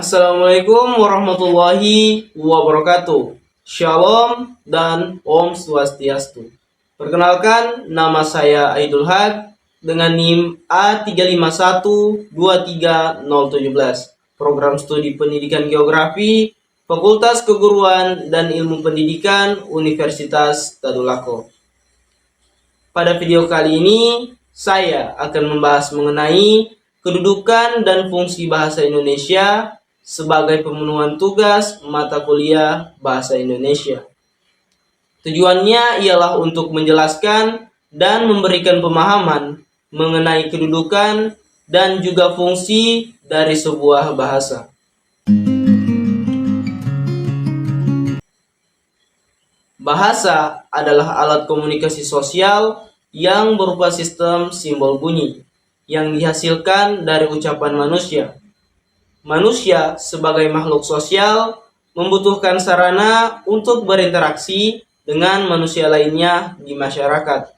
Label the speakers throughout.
Speaker 1: Assalamualaikum warahmatullahi wabarakatuh. Shalom dan Om Swastiastu. Perkenalkan, nama saya Aidul Haq dengan NIM A351-23017. Program Studi Pendidikan Geografi, Fakultas Keguruan dan Ilmu Pendidikan Universitas Tadulako. Pada video kali ini, saya akan membahas mengenai kedudukan dan fungsi bahasa Indonesia sebagai pemenuhan tugas mata kuliah Bahasa Indonesia. Tujuannya ialah untuk menjelaskan dan memberikan pemahaman mengenai kedudukan dan juga fungsi dari sebuah bahasa. Bahasa adalah alat komunikasi sosial yang berupa sistem simbol bunyi yang dihasilkan dari ucapan manusia. Manusia sebagai makhluk sosial membutuhkan sarana untuk berinteraksi dengan manusia lainnya di masyarakat.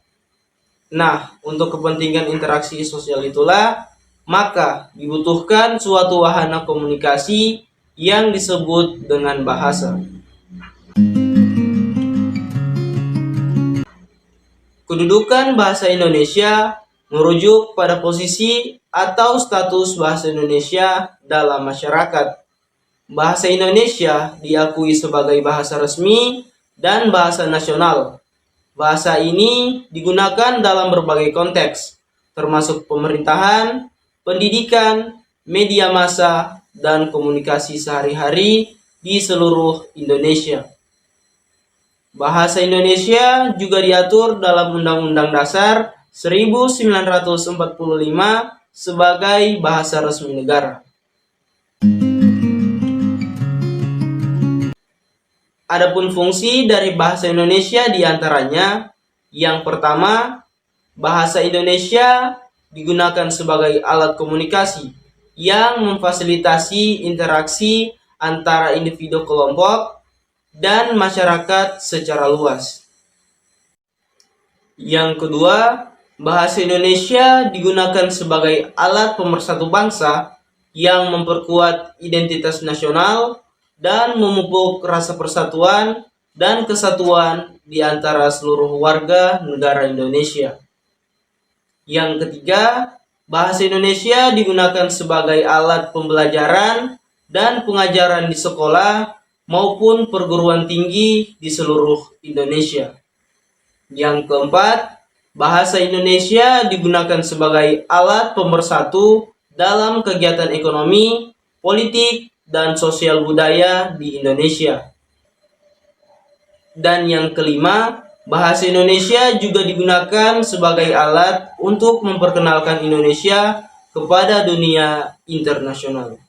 Speaker 1: Nah, untuk kepentingan interaksi sosial itulah, maka dibutuhkan suatu wahana komunikasi yang disebut dengan bahasa. Kedudukan bahasa Indonesia merujuk pada posisi atau status bahasa Indonesia dalam masyarakat. Bahasa Indonesia diakui sebagai bahasa resmi dan bahasa nasional. Bahasa ini digunakan dalam berbagai konteks, termasuk pemerintahan, pendidikan, media massa, dan komunikasi sehari-hari di seluruh Indonesia. Bahasa Indonesia juga diatur dalam Undang-Undang Dasar 1945 sebagai bahasa resmi negara. Adapun fungsi dari bahasa Indonesia diantaranya, yang pertama, bahasa Indonesia digunakan sebagai alat komunikasi yang memfasilitasi interaksi antara individu kelompok dan masyarakat secara luas. Yang kedua, bahasa Indonesia digunakan sebagai alat pemersatu bangsa yang memperkuat identitas nasional dan memupuk rasa persatuan dan kesatuan di antara seluruh warga negara Indonesia. Yang ketiga, bahasa Indonesia digunakan sebagai alat pembelajaran dan pengajaran di sekolah maupun perguruan tinggi di seluruh Indonesia. Yang keempat, bahasa Indonesia digunakan sebagai alat pemersatu dalam kegiatan ekonomi, politik, dan sosial budaya di Indonesia. Dan yang kelima, bahasa Indonesia juga digunakan sebagai alat untuk memperkenalkan Indonesia kepada dunia internasional.